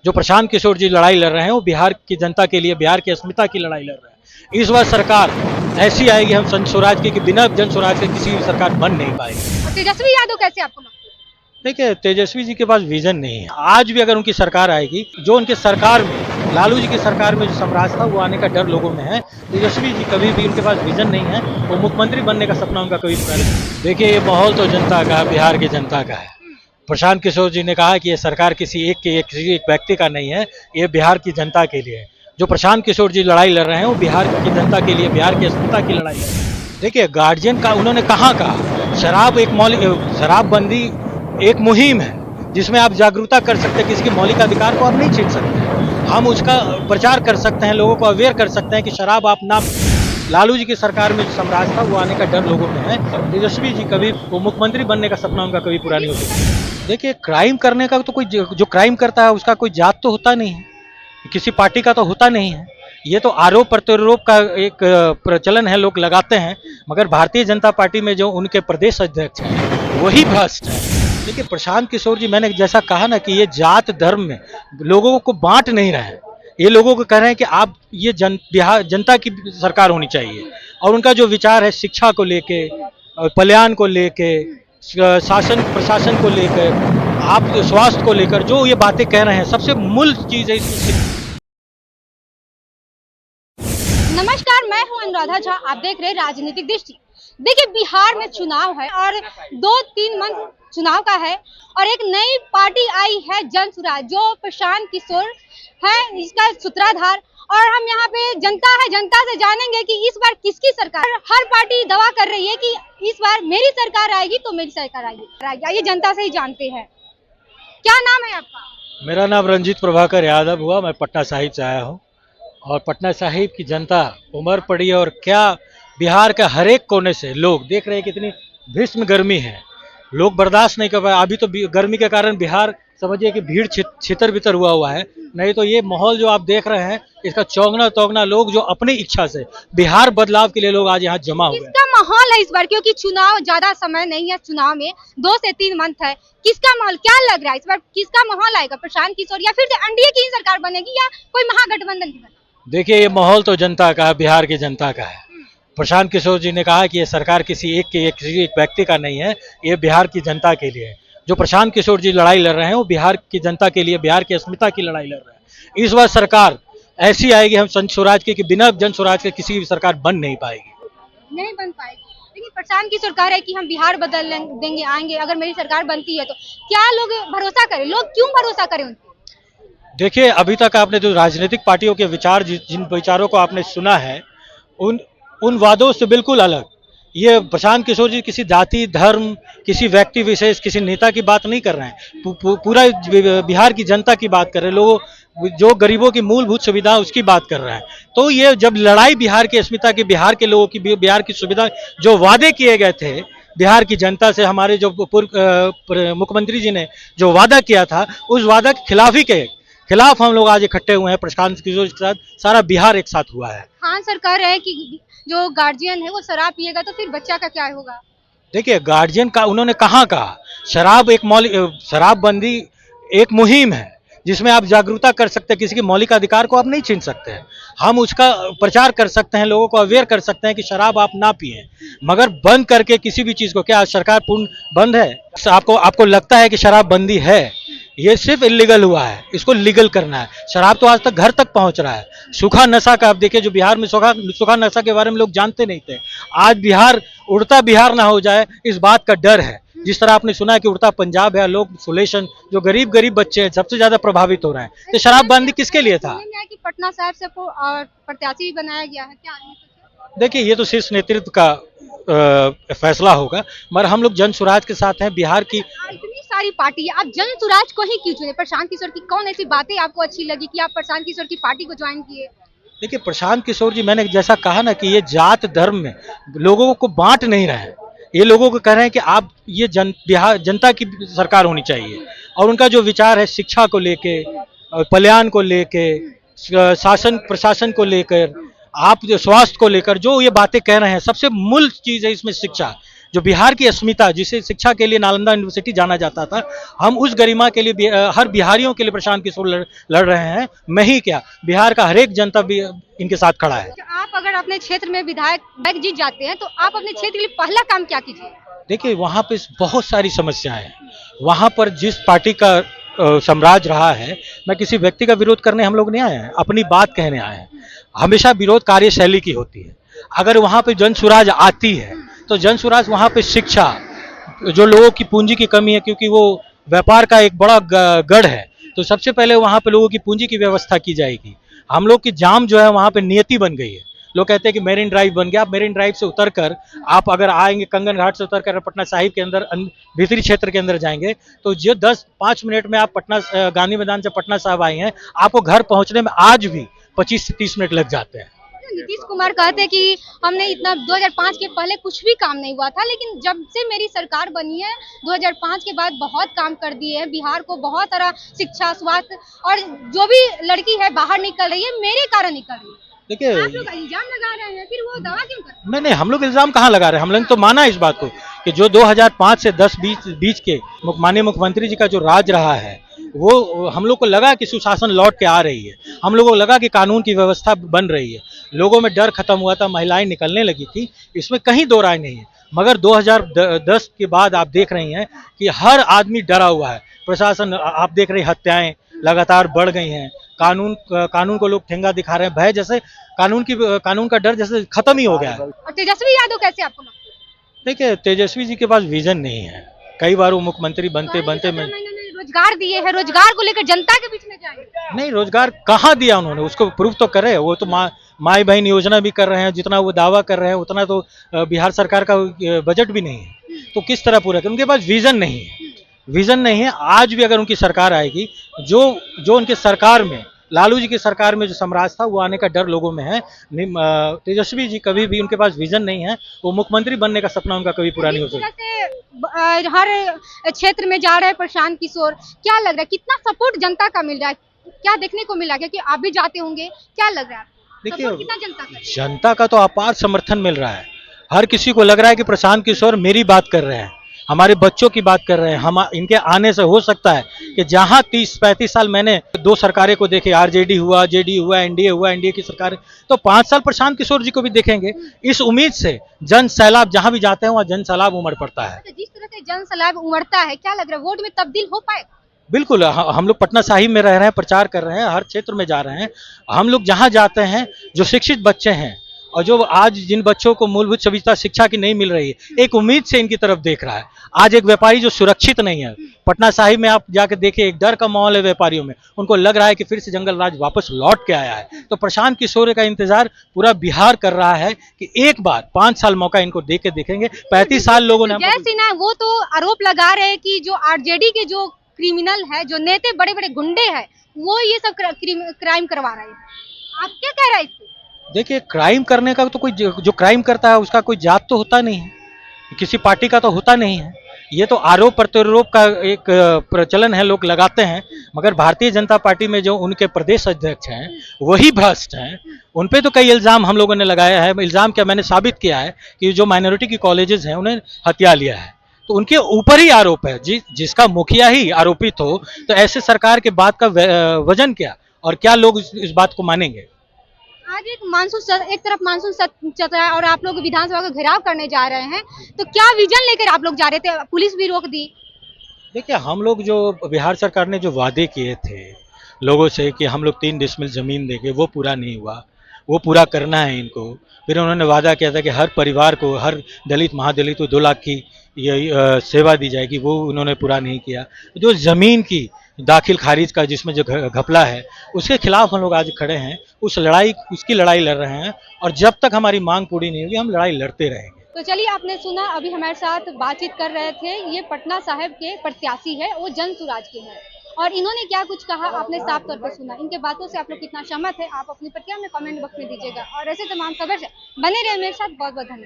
जो प्रशांत किशोर जी लड़ाई लड़ रहे हैं वो बिहार की जनता के लिए, बिहार की अस्मिता की लड़ाई लड़ रहे हैं। इस बार सरकार ऐसी आएगी हम जन स्वराज की कि बिना जन स्वराज के किसी भी सरकार बन नहीं पाएगी। तेजस्वी यादव कैसे आपको लगता है? देखिए, तेजस्वी जी के पास विजन नहीं है। आज भी अगर उनकी सरकार आएगी, जो उनके सरकार में, लालू जी की सरकार में जो साम्राज्य था वो आने का डर लोगों में है। तेजस्वी जी कभी भी, उनके पास विजन नहीं है, वो मुख्यमंत्री बनने का सपना उनका कभी पूरा नहीं। देखिए, ये माहौल तो जनता का, बिहार की जनता का है। प्रशांत किशोर जी ने कहा कि ये सरकार किसी एक व्यक्ति का नहीं है, ये बिहार की जनता के लिए है। जो प्रशांत किशोर जी लड़ाई लड़ रहे हैं वो बिहार की जनता के लिए, बिहार की अस्मिता की लड़ाई लड़ रहे हैं। देखिए, गार्जियन का उन्होंने कहाँ कहा, शराबबंदी एक मुहिम है जिसमें आप जागरूकता कर सकते हैं, किसी के मौलिक अधिकार को आप नहीं छीन सकते। हम उसका प्रचार कर सकते हैं, लोगों को अवेयर कर सकते हैं कि शराब आप ना। लालू जी की सरकार में जो साम्राज्य था वो आने का डर लोगों में है। तेजस्वी जी कभी, वो मुख्यमंत्री बनने का सपना उनका कभी पूरा नहीं हो सकता। देखिए, क्राइम करने का तो कोई, जो क्राइम करता है उसका कोई जात तो होता नहीं है, किसी पार्टी का तो होता नहीं है। ये तो आरोप प्रत्यारोप का एक प्रचलन है, लोग लगाते हैं। मगर भारतीय जनता पार्टी में जो उनके प्रदेश अध्यक्ष हैं वही भ्रष्ट है। देखिए, प्रशांत किशोर जी, मैंने जैसा कहा ना कि ये जात धर्म में लोगों को बांट नहीं रहे हैं। ये लोगों को कह रहे हैं कि आप ये बिहार जनता की सरकार होनी चाहिए, और उनका जो विचार है शिक्षा को लेके, कल्याण को लेके, शासन प्रशासन को लेकर, आप स्वास्थ्य को लेकर जो ये बातें कह रहे हैं, सबसे मूल चीज है इसमें। नमस्कार, मैं हूं अनुराधा झा। आप देख रहे हैं राजनीतिक दृष्टि। देखिए, बिहार में चुनाव है और 2-3 मंथ चुनाव का है और एक नई पार्टी आई है जन स्वराज, जो प्रशांत किशोर है इसका सूत्रधार। और हम यहाँ पे जनता से जानेंगे कि इस बार किसकी सरकार। हर पार्टी दावा कर रही है कि इस बार मेरी सरकार आएगी तो मेरी सरकार आएगी। आइए जनता से ही जानते हैं। क्या नाम है आपका? मेरा नाम रंजीत प्रभाकर यादव हुआ, मैं पटना साहिब से आया हूँ। और पटना साहिब की जनता उमड़ पड़ी है, और क्या बिहार के हर एक कोने से लोग देख रहे हैं कितनी भीषण गर्मी है, लोग बर्दाश्त नहीं कर पाए। अभी तो गर्मी के कारण बिहार समझिए कि भीड़ छितर बितर हुआ है। नहीं तो ये माहौल जो आप देख रहे हैं, इसका चौगना तौगना लोग जो अपनी इच्छा से बिहार बदलाव के लिए लोग आज यहाँ जमा हुए हैं। किसका माहौल है इस बार, क्योंकि चुनाव ज्यादा समय नहीं है, चुनाव में 2 से 3 मंथ है। किसका माहौल क्या लग रहा है इस बार, किसका माहौल आएगा? प्रशांत किशोर या फिर से एनडीए की ही सरकार बनेगी या कोई महागठबंधन की बनेगी? देखिए, ये माहौल तो जनता का है, बिहार की जनता का है। प्रशांत किशोर जी ने कहा कि ये सरकार किसी एक व्यक्ति का नहीं है, ये बिहार की जनता के लिए है। जो प्रशांत किशोर जी लड़ाई लड़ रहे हैं वो बिहार की जनता के लिए, बिहार की अस्मिता की लड़ाई लड़ रहे हैं। इस बार सरकार ऐसी आएगी हम जन स्वराज की कि बिना जन स्वराज के किसी भी सरकार बन नहीं पाएगी। नहीं बन पाएगी। लेकिन प्रशांत की सरकार है कि हम बिहार बदल देंगे, आएंगे अगर मेरी सरकार बनती है तो। क्या लोग भरोसा करें? लोग क्यों भरोसा करें उन पे? देखिए, अभी तक आपने जो राजनीतिक पार्टियों के विचार, जिन विचारों को आपने सुना है, उन वादों से बिल्कुल अलग। ये प्रशांत किशोर जी किसी जाति, धर्म, किसी व्यक्ति विशेष, किसी नेता की बात नहीं कर रहे हैं। पूरा बिहार की जनता की बात कर रहे हैं। लोगों, जो गरीबों की मूलभूत सुविधा उसकी बात कर रहे हैं। तो ये जब लड़ाई बिहार की अस्मिता की, बिहार के लोगों की, बिहार की सुविधा, जो वादे किए गए थे बिहार की जनता से, हमारे जो पूर्व मुख्यमंत्री जी ने जो वादा किया था, उस वादा के खिलाफ हम लोग आज इकट्ठे हुए हैं। प्रशांत किशोर के साथ सारा बिहार एक साथ हुआ है। हाँ, सरकार है कि जो गार्जियन है वो शराब पिएगा तो फिर बच्चा का क्या होगा? देखिए, गार्जियन का उन्होंने कहाँ कहा, शराबबंदी एक मुहिम है जिसमें आप जागरूकता कर सकते हैं, किसी के मौलिक अधिकार को आप नहीं छीन सकते हैं। हम उसका प्रचार कर सकते हैं, लोगों को अवेयर कर सकते हैं कि शराब आप ना पिए। मगर बंद करके किसी भी चीज को, क्या सरकार पूर्ण बंद है? आपको लगता है कि शराबबंदी है? ये सिर्फ इलीगल हुआ है, इसको लीगल करना है। शराब तो आज तक घर तक पहुंच रहा है। सूखा नशा का आप देखिए, जो बिहार में सूखा नशा के बारे में लोग जानते नहीं थे, आज बिहार उड़ता बिहार ना हो जाए इस बात का डर है। जिस तरह आपने सुना है कि उड़ता पंजाब है, लोग सोलेशन, जो गरीब बच्चे हैं सबसे ज्यादा प्रभावित हो रहे हैं। तो शराबबंदी किसके लिए था? कि पटना साहिब से प्रत्याशी बनाया गया है क्या? देखिए, ये तो शीर्ष नेतृत्व का फैसला होगा, मगर हम लोग जन स्वराज के साथ हैं। बिहार की इतनी सारी पार्टी है, आप जन स्वराज को ही क्यों चुने? प्रशांत किशोर की कौन ऐसी बातें आपको अच्छी लगी कि आप प्रशांत किशोर की पार्टी को ज्वाइन किए? देखिए, प्रशांत किशोर जी, मैंने जैसा कहा ना कि ये जात धर्म में लोगों को बांट नहीं रहे हैं। ये लोगों को कह रहे हैं कि आप ये बिहार जनता की सरकार होनी चाहिए, और उनका जो विचार है शिक्षा को लेके, कल्याण को लेके, शासन प्रशासन को लेकर, आप जो स्वास्थ्य को लेकर जो ये बातें कह रहे हैं, सबसे मूल चीज है इसमें शिक्षा। जो बिहार की अस्मिता, जिसे शिक्षा के लिए नालंदा यूनिवर्सिटी जाना जाता था, हम उस गरिमा के लिए हर बिहारियों के लिए प्रशांत किशोर लड़ रहे हैं। मैं ही क्या, बिहार का हर एक जनता भी इनके साथ खड़ा है। आप अगर अपने क्षेत्र में विधायक जीत जाते हैं तो आप अपने क्षेत्र के लिए पहला काम क्या कीजिए? देखिए, वहाँ पे बहुत सारी समस्याएं हैं। वहाँ पर जिस पार्टी का साम्राज्य रहा है, मैं किसी व्यक्ति का विरोध करने हम लोग नहीं आए हैं, अपनी बात कहने आए हैं। हमेशा विरोध कार्यशैली की होती है। अगर वहाँ पे जन सुराज आती है तो जन सुराज वहाँ पे शिक्षा, जो लोगों की पूंजी की कमी है, क्योंकि वो व्यापार का एक बड़ा गढ़ है, तो सबसे पहले वहाँ पे लोगों की पूंजी की व्यवस्था की जाएगी। हम लोग की जाम जो है वहाँ पे नियति बन गई है। लोग कहते हैं कि मेरिन ड्राइव बन गया। आप मेरिन ड्राइव से उतरकर आप अगर आएंगे कंगन घाट से उतरकर पटना साहिब के अंदर भीतरी क्षेत्र के अंदर जाएंगे तो जो 10-5 मिनट में आप पटना गांधी मैदान से पटना साहिब आए हैं, आपको घर पहुंचने में आज भी 25 से 30 मिनट लग जाते हैं। नीतीश कुमार कहते हैं कि हमने इतना 2005 के पहले कुछ भी काम नहीं हुआ था, लेकिन जब से मेरी सरकार बनी है 2005 के बाद बहुत काम कर दिए हैं। बिहार को बहुत सारा शिक्षा, स्वास्थ्य, और जो भी लड़की है बाहर निकल रही है मेरे कारण निकल रही है। देखिए, आप लोग इल्जाम लगा रहे हैं, फिर वो दावा क्यों कर रहे हैं? नहीं, हम लोग इल्जाम कहाँ लगा रहे हैं। हम लोग तो माना इस बात को कि जो 2005 से 10 बीच के माननीय मुख्यमंत्री जी का जो राज रहा है, वो हम लोग को लगा कि सुशासन लौट के आ रही है। हम लोगों को लगा कि कानून की व्यवस्था बन रही है। लोगों में डर खत्म हुआ था, महिलाएं निकलने लगी थी, इसमें कहीं दो राय नहीं है। मगर 2010 के बाद आप देख रही हैं कि हर आदमी डरा हुआ है। प्रशासन, आप देख रही हत्याएं लगातार बढ़ गई हैं। कानून को लोग ठेंगा दिखा रहे हैं। भय जैसे कानून का डर जैसे खत्म ही हो गया है। और तेजस्वी यादव कैसे आपको लगता है? देखिए, तेजस्वी जी के पास विजन नहीं है। कई बार वो मुख्यमंत्री बनते में रोजगार दिए हैं, रोजगार को लेकर जनता के बीच में जाएंगे। नहीं, रोजगार कहाँ दिया उन्होंने, उसको प्रूफ तो करे। वो तो माई बहन योजना भी कर रहे हैं, जितना वो दावा कर रहे हैं उतना तो बिहार सरकार का बजट भी नहीं है। तो किस तरह पूरा करें? उनके पास विजन नहीं है। विजन नहीं है। आज भी अगर उनकी सरकार आएगी, जो उनके सरकार में, लालू जी की सरकार में जो साम्राज्य था, वो आने का डर लोगों में है। तेजस्वी जी कभी भी, उनके पास विजन नहीं है। वो मुख्यमंत्री बनने का सपना उनका कभी पूरा नहीं हो सकता। हर क्षेत्र में जा रहे हैं प्रशांत किशोर, क्या लग रहा है कितना सपोर्ट जनता का मिल रहा है? क्या देखने को मिला? क्योंकि आप भी जाते होंगे, क्या लग रहा है? देखिए, सपोर्ट कितना जनता का तो अपार समर्थन मिल रहा है। हर किसी को लग रहा है कि प्रशांत किशोर मेरी बात कर रहे हैं, हमारे बच्चों की बात कर रहे हैं। हम इनके आने से हो सकता है कि जहां 30-35 साल मैंने 2 सरकारें को देखे, आरजेडी हुआ, जेडीयू हुआ, एनडीए की सरकार, तो 5 साल प्रशांत किशोर जी को भी देखेंगे। इस उम्मीद से जन सैलाब जहां भी जाते हैं वहां जन सैलाब उमड़ पड़ता है। जिस तरह से जन सैलाब उमड़ता है, क्या लग रहा है वोट में तब्दील हो पाएगा? बिल्कुल, हम लोग पटना साहिब में रह रहे हैं, प्रचार कर रहे हैं, हर क्षेत्र में जा रहे हैं। हम लोग जहां जाते हैं, जो शिक्षित बच्चे हैं और जो आज जिन बच्चों को मूलभूत सभ्यता शिक्षा की नहीं मिल रही है, एक उम्मीद से इनकी तरफ देख रहा है। आज एक व्यापारी जो सुरक्षित नहीं है, पटना साहिब में आप जाकर देखिए, एक डर का माहौल है व्यापारियों में। उनको लग रहा है कि फिर से जंगल राज वापस लौट के आया है। तो प्रशांत किशोर का इंतजार पूरा बिहार कर रहा है कि एक बार 5 साल मौका इनको दे के देखेंगे। 35 साल लोगों ने जय सिन्हा वो तो आरोप लगा रहे हैं कि जो आरजेडी के जो क्रिमिनल है, जो नेता बड़े बड़े गुंडे हैं, वो ये सब क्राइम करवा रहे हैं। आप क्या कह रहे हैं इससे? देखिए, क्राइम करने का तो कोई, जो क्राइम करता है उसका कोई जात तो होता नहीं है, किसी पार्टी का तो होता नहीं है। ये तो आरोप प्रत्यारोप का एक प्रचलन है, लोग लगाते हैं। मगर भारतीय जनता पार्टी में जो उनके प्रदेश अध्यक्ष हैं वही भ्रष्ट हैं। उन पे तो कई इल्ज़ाम हम लोगों ने लगाया है। इल्ज़ाम क्या, मैंने साबित किया है कि जो माइनॉरिटी की कॉलेजेस हैं उन्हें हथिया लिया है, तो उनके ऊपर ही आरोप है। जिसका मुखिया ही आरोपित हो तो ऐसे सरकार के बात का वजन क्या, और क्या लोग इस बात को मानेंगे? आज एक तरफ मानसून चल रहा है और आप लोग विधानसभा का घेराव करने जा रहे हैं, तो क्या विजन लेकर आप लोग जा रहे थे? पुलिस भी रोक दी। देखिए, हम लोग जो बिहार सरकार ने जो वादे किए थे लोगों से कि हम लोग 3 डिसमिल जमीन देंगे, वो पूरा नहीं हुआ। वो पूरा करना है इनको। फिर उन्होंने वादा किया था कि हर परिवार को, हर दलित महादलित को 2 लाख की ये सेवा दी जाएगी, वो उन्होंने पूरा नहीं किया। जो ज़मीन की दाखिल खारिज का जिसमें जो घपला है, उसके खिलाफ हम लोग आज खड़े हैं। उसकी लड़ाई लड़ रहे हैं, और जब तक हमारी मांग पूरी नहीं होगी हम लड़ाई लड़ते रहेंगे। तो चलिए, आपने सुना, अभी हमारे साथ बातचीत कर रहे थे, ये पटना साहिब के प्रत्याशी है, वो जन सुराज के हैं, और इन्होंने क्या कुछ कहा आपने साफ तौर पर सुना। इनके बातों से आप लोग कितना सहमत है, आप अपनी प्रतिक्रिया में कमेंट बॉक्स में दीजिएगा, और ऐसे तमाम खबर से बने रहे मेरे साथ। बहुत बहुत धन्यवाद।